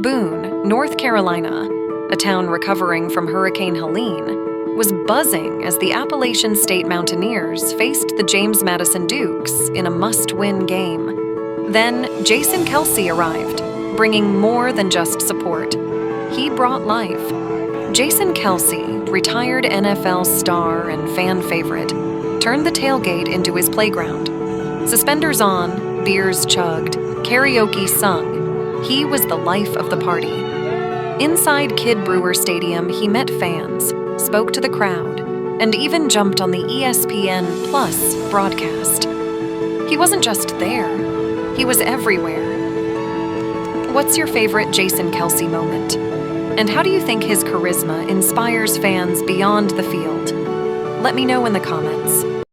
Boone, North Carolina, a town recovering from Hurricane Helene, was buzzing as the Appalachian State Mountaineers faced the James Madison Dukes in a must-win game. Then Jason Kelce arrived, bringing more than just support. He brought life. Jason Kelce, retired NFL star and fan favorite, turned the tailgate into his playground. Suspenders on, beers chugged, karaoke sung. He was the life of the party. Inside Kid Brewer Stadium, he met fans, spoke to the crowd, and even jumped on the ESPN Plus broadcast. He wasn't just there, he was everywhere. What's your favorite Jason Kelce moment? And how do you think his charisma inspires fans beyond the field? Let me know in the comments.